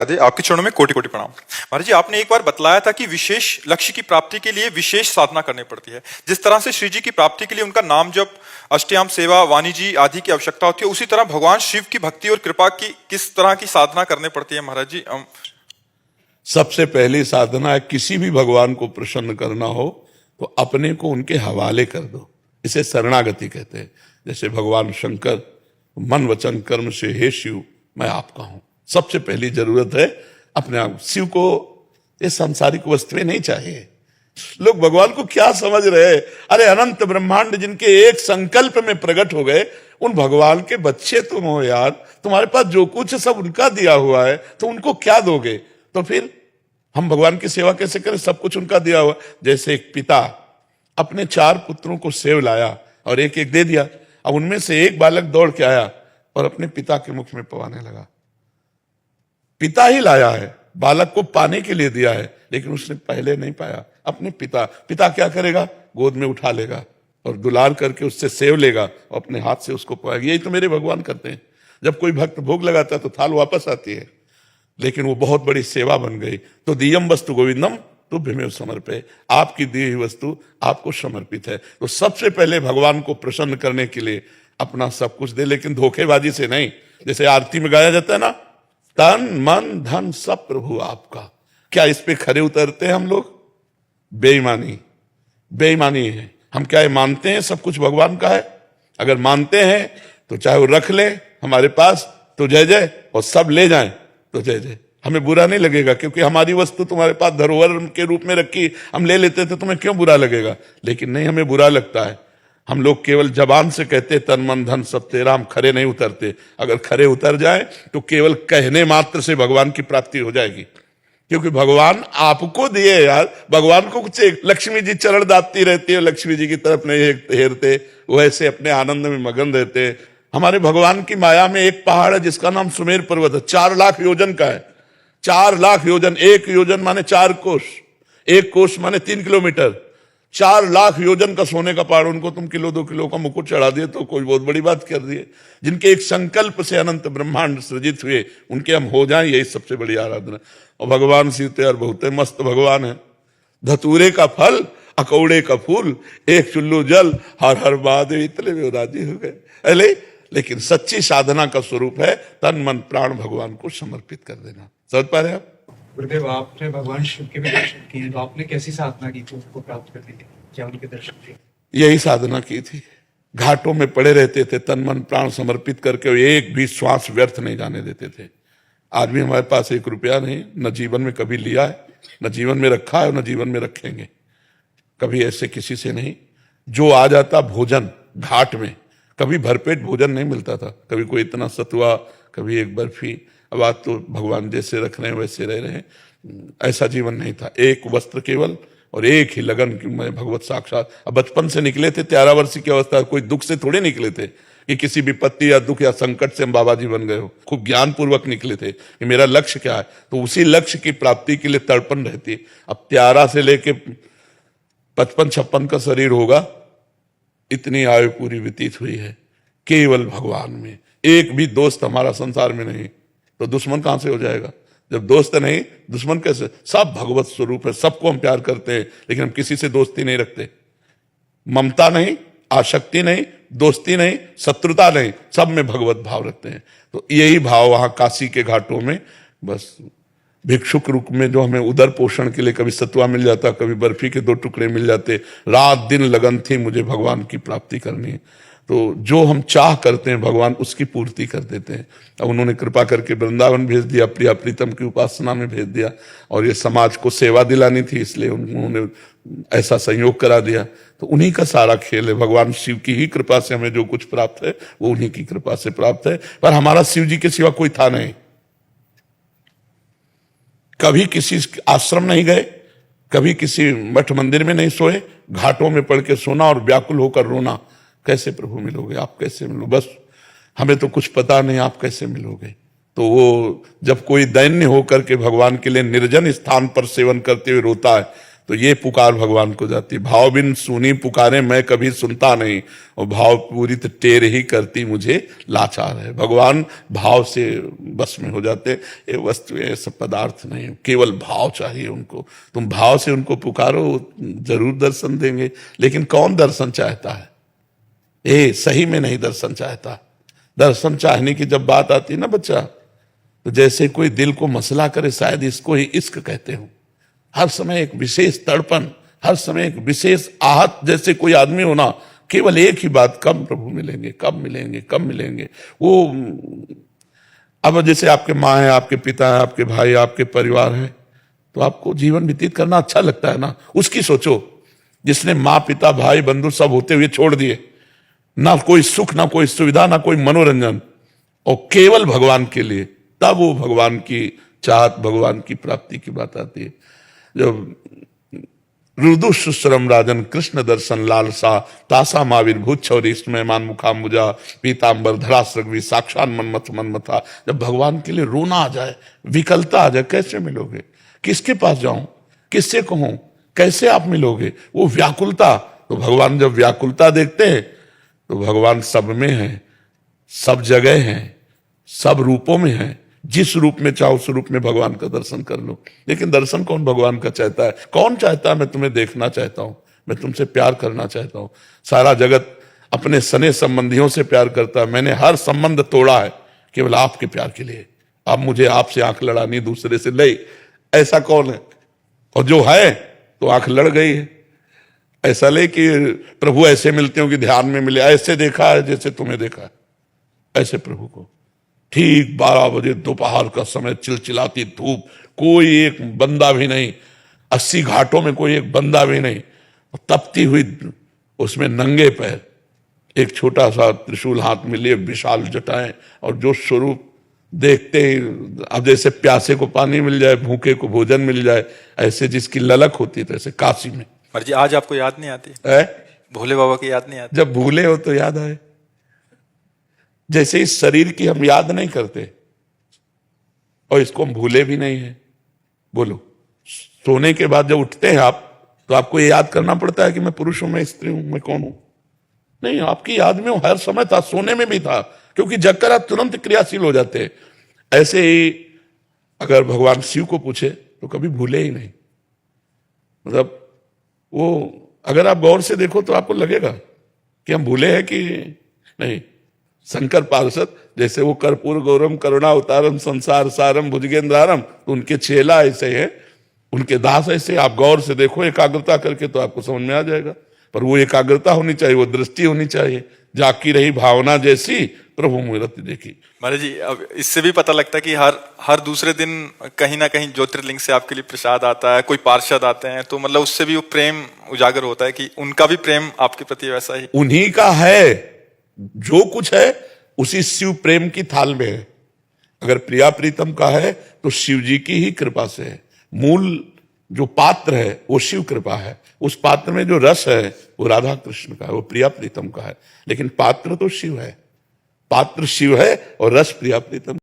आपके चरणों में कोटि कोटि प्रणाम। महाराज जी, आपने एक बार बतलाया था कि विशेष लक्ष्य की प्राप्ति के लिए विशेष साधना करनी पड़ती है। जिस तरह से श्री जी की प्राप्ति के लिए उनका नाम जप, अष्टयाम सेवा, वाणी जी आदि की आवश्यकता होती है, उसी तरह भगवान शिव की भक्ति और कृपा की किस तरह की साधना करनी पड़ती है महाराज जी? सबसे पहली साधना है, किसी भी भगवान को प्रसन्न करना हो तो अपने को उनके हवाले कर दो। इसे शरणागति कहते हैं। जैसे भगवान शंकर मन वचन कर्म से, हे शिव मैं आपका हूं। सबसे पहली जरूरत है अपने आप। शिव को ये सांसारिक वस्तुएं नहीं चाहिए। लोग भगवान को क्या समझ रहे हैं? अरे अनंत ब्रह्मांड जिनके एक संकल्प में प्रकट हो गए, उन भगवान के बच्चे तुम हो यार। तुम्हारे पास जो कुछ है सब उनका दिया हुआ है, तो उनको क्या दोगे? तो फिर हम भगवान की सेवा कैसे करें? सब कुछ उनका दिया हुआ। जैसे एक पिता अपने 4 पुत्रों को सेव लाया और एक एक दे दिया। अब उनमें से एक बालक दौड़ के आया और अपने पिता के मुख में पवाने लगा। पिता ही लाया है, बालक को पाने के लिए दिया है, लेकिन उसने पहले नहीं पाया अपने पिता क्या करेगा? गोद में उठा लेगा और दुलार करके उससे सेव लेगा और अपने हाथ से उसको पाएगा। यही तो मेरे भगवान करते हैं। जब कोई भक्त भोग लगाता है तो थाल वापस आती है, लेकिन वो बहुत बड़ी सेवा बन गई। तो दियम वस्तु गोविंदम तुभ्यमेव समर्पये। आपकी दी हुई वस्तु आपको समर्पित है। तो सबसे पहले भगवान को प्रसन्न करने के लिए अपना सब कुछ दे, लेकिन धोखेबाजी से नहीं। जैसे आरती में गाया जाता है ना, तन मन धन सब प्रभु आपका। क्या इस पे खरे उतरते हैं हम लोग? बेईमानी है। हम क्या मानते हैं सब कुछ भगवान का है? अगर मानते हैं तो चाहे वो रख ले हमारे पास तो जय जय, और सब ले जाएं तो जय जय। हमें बुरा नहीं लगेगा, क्योंकि हमारी वस्तु तुम्हारे पास धरोहर के रूप में रखी, हम ले लेते थे, तुम्हें क्यों बुरा लगेगा? लेकिन नहीं, हमें बुरा लगता है। हम लोग केवल जबान से कहते तन मन धन सब तेरा, हम खरे नहीं उतरते। अगर खरे उतर जाए तो केवल कहने मात्र से भगवान की प्राप्ति हो जाएगी, क्योंकि भगवान आपको दिए यार। भगवान को कुछ लक्ष्मी जी चरण दापती रहती है, लक्ष्मी जी की तरफ नहीं हेरते, वैसे अपने आनंद में मगन रहते। हमारे भगवान की माया में एक पहाड़ है जिसका नाम सुमेर पर्वत है। 4 लाख योजन का है। 4 लाख योजन, 1 योजन माने 4 कोस, 1 कोस माने 3 किलोमीटर। 4 लाख योजन का सोने का पहाड़। उनको तुम किलो 2 किलो का मुकुट चढ़ा दिए तो कोई बहुत बड़ी बात कर दिए। जिनके एक संकल्प से अनंत ब्रह्मांड सृजित हुए, उनके हम हो जाएं, यही सबसे बड़ी आराधना। और भगवान शिव तो यार बहुत मस्त भगवान है। धतूरे का फल, अकौड़े का फूल, एक चुल्लू जल, हर हर महादेव, इतने में राजी हो गए। अरे लेकिन सच्ची साधना का स्वरूप है तन मन प्राण भगवान को समर्पित कर देना। समझ पा रहे आप? गुरुदेव, आपने भगवान शिव के भी दर्शन किए, तो आपने कैसी साधना की थी उसको प्राप्त करने के लिए? क्या उनके दर्शन थे? यही साधना की थी। घाटों में पड़े रहते थे, तन मन प्राण समर्पित करके, एक भी श्वास व्यर्थ नहीं जाने देते थे। आज भी हमारे पास 1 रुपया नहीं, न जीवन में कभी लिया है, न जीवन में रखा है, न जीवन में रखेंगे। कभी ऐसे किसी से नहीं। जो आ जाता भोजन घाट में, कभी भरपेट भोजन नहीं मिलता था। कभी कोई इतना सतुआ, कभी एक बर्फी। अब आज तो भगवान जैसे रख रहे हैं वैसे रह रहे हैं। ऐसा जीवन नहीं था। 1 वस्त्र केवल और एक ही लगन कि मैं भगवत साक्षात। अब बचपन से निकले थे, 13 वर्ष की अवस्था, कोई दुख से थोड़े निकले थे कि किसी विपत्ति या दुख या संकट से हम बाबा जी बन गए हो। खूब ज्ञान पूर्वक निकले थे कि मेरा लक्ष्य क्या है। तो उसी लक्ष्य की प्राप्ति के लिए तड़पन रहती है। अब 13 से लेके 55-56 का शरीर होगा, इतनी आयु पूरी व्यतीत हुई है केवल भगवान में। एक भी दोस्त हमारा संसार में नहीं, तो दुश्मन कहां से हो जाएगा? जब दोस्त नहीं, दुश्मन कैसे? सब भगवत स्वरूप है। सबको हम प्यार करते हैं, लेकिन हम किसी से दोस्ती नहीं रखते। ममता नहीं, आसक्ति नहीं, दोस्ती नहीं, शत्रुता नहीं, सब में भगवत भाव रखते हैं। तो यही भाव वहां काशी के घाटों में, बस भिक्षुक रूप में जो हमें उदर पोषण के लिए कभी सतुआ मिल जाता, कभी बर्फी के 2 टुकड़े मिल जाते। रात दिन लगन थी मुझे भगवान की प्राप्ति करनी है। तो जो हम चाह करते हैं भगवान उसकी पूर्ति कर देते हैं। अब उन्होंने कृपा करके वृंदावन भेज दिया, प्रिया प्रीतम की उपासना में भेज दिया, और ये समाज को सेवा दिलानी थी, इसलिए उन्होंने ऐसा संयोग करा दिया। तो उन्हीं का सारा खेल है। भगवान शिव की ही कृपा से हमें जो कुछ प्राप्त है वो उन्हीं की कृपा से प्राप्त है। पर हमारा शिव जी के सिवा कोई था नहीं। कभी किसी आश्रम नहीं गए, कभी किसी मठ मंदिर में नहीं सोए, घाटों में पड़ के सोना और व्याकुल होकर रोना। कैसे प्रभु मिलोगे आप? कैसे मिलो? बस हमें तो कुछ पता नहीं, आप कैसे मिलोगे? तो वो जब कोई दैन्य होकर के भगवान के लिए निर्जन स्थान पर सेवन करते हुए रोता है, तो ये पुकार भगवान को जाती। भाव बिन सुनी पुकारे मैं कभी सुनता नहीं, और भाव पूरी तो टेर ही करती मुझे लाचार है। भगवान भाव से बस में हो जाते। ये वस्तु ये सब पदार्थ नहीं, केवल भाव चाहिए उनको। तुम भाव से उनको पुकारो, जरूर दर्शन देंगे। लेकिन कौन दर्शन चाहता है? ये सही में नहीं दर्शन चाहता। दर्शन चाहने की जब बात आती है ना बच्चा, तो जैसे कोई दिल को मसला करे, शायद इसको ही इश्क कहते हो। हर समय एक विशेष तड़पन, हर समय एक विशेष आहत, जैसे कोई आदमी होना, केवल एक ही बात, कब प्रभु मिलेंगे, कब मिलेंगे, कब मिलेंगे। वो अब जैसे आपके माँ है, आपके पिता है, आपके भाई, आपके परिवार है, तो आपको जीवन व्यतीत करना अच्छा लगता है ना। उसकी सोचो जिसने माँ, पिता, भाई, बंधु सब होते हुए छोड़ दिए, ना कोई सुख, ना कोई सुविधा, ना कोई मनोरंजन, और केवल भगवान के लिए, तब वो भगवान की चाहत, भगवान की प्राप्ति की बात आती है। जब रुदु सुश्रम राजन कृष्ण दर्शन लालसा, तासा माविर्भूत छौरी स्मयमान मुखाम्बुजा, पीताम्बर धरा सृग्वी साक्षात मनमथ मनमथा। जब भगवान के लिए रोना आ जाए, विकलता आ जाए, कैसे मिलोगे? किसके पास जाऊं, किससे कहूं, कैसे आप मिलोगे? वो व्याकुलता, तो भगवान जब व्याकुलता देखते हैं तो भगवान सब में है, सब जगह है, सब रूपों में है। जिस रूप में चाहो उस रूप में भगवान का दर्शन कर लो। लेकिन दर्शन कौन भगवान का चाहता है? कौन चाहता है मैं तुम्हें देखना चाहता हूं, मैं तुमसे प्यार करना चाहता हूं? सारा जगत अपने सने संबंधियों से प्यार करता है। मैंने हर संबंध तोड़ा है केवल आपके प्यार के लिए। अब मुझे आपसे आंख लड़ानी दूसरे से नहीं, ऐसा कौन है? और जो है तो आंख लड़ गई है। ऐसा ले कि प्रभु ऐसे मिलते हो कि ध्यान में मिले, ऐसे देखा है जैसे तुम्हें देखा है, ऐसे प्रभु को। ठीक 12 बजे दोपहर का समय, चिलचिलाती धूप, कोई एक बंदा भी नहीं, 80 घाटों में कोई एक बंदा भी नहीं, तपती हुई उसमें नंगे पैर, एक छोटा सा त्रिशूल हाथ में लिए, विशाल जटाएं, और जो स्वरूप देखते ही, अब जैसे प्यासे को पानी मिल जाए, भूखे को भोजन मिल जाए, ऐसे जिसकी ललक होती है, ऐसे काशी में। जी आज आपको याद नहीं आती है? भोले बाबा की याद नहीं आती? जब भूले हो तो याद आए। जैसे इस शरीर की हम याद नहीं करते, और इसको हम भूले भी नहीं है। बोलो, सोने के बाद जब उठते हैं आप, तो आपको ये याद करना पड़ता है कि मैं पुरुष हूं, मैं स्त्री हूं, मैं कौन हूं? नहीं, आपकी याद में वो हर समय था, सोने में भी था, क्योंकि जगकर आप तुरंत क्रियाशील हो जाते हैं। ऐसे ही अगर भगवान शिव को पूछे तो कभी भूले ही नहीं। मतलब वो अगर आप गौर से देखो तो आपको लगेगा कि हम भूले हैं कि नहीं। शंकर पार्षद जैसे वो कर्पूर गौरम करुणा उतारम संसार सारम भुजगेंद्रारम, तो उनके चेला ऐसे हैं, उनके दास ऐसे। आप गौर से देखो एकाग्रता करके तो आपको समझ में आ जाएगा। पर वो एकाग्रता होनी चाहिए, वो दृष्टि होनी चाहिए। जाकी रही भावना जैसी प्रभु मूर्ति देखी। महाराज जी, अब इससे भी पता लगता है कि हर दूसरे दिन कहीं ना कहीं ज्योतिर्लिंग से आपके लिए प्रसाद आता है, कोई पार्षद आते हैं, तो मतलब उससे भी वो प्रेम उजागर होता है कि उनका भी प्रेम आपके प्रति वैसा ही उन्हीं का है। जो कुछ है उसी शिव प्रेम की थाल में है। अगर प्रिया प्रीतम का है तो शिव जी की ही कृपा से है। मूल जो पात्र है वो शिव कृपा है। उस पात्र में जो रस है वो राधा कृष्ण का है, वो प्रिया प्रीतम का है। लेकिन पात्र तो शिव है, पात्र शिव है और रस प्रिया प्रीतम।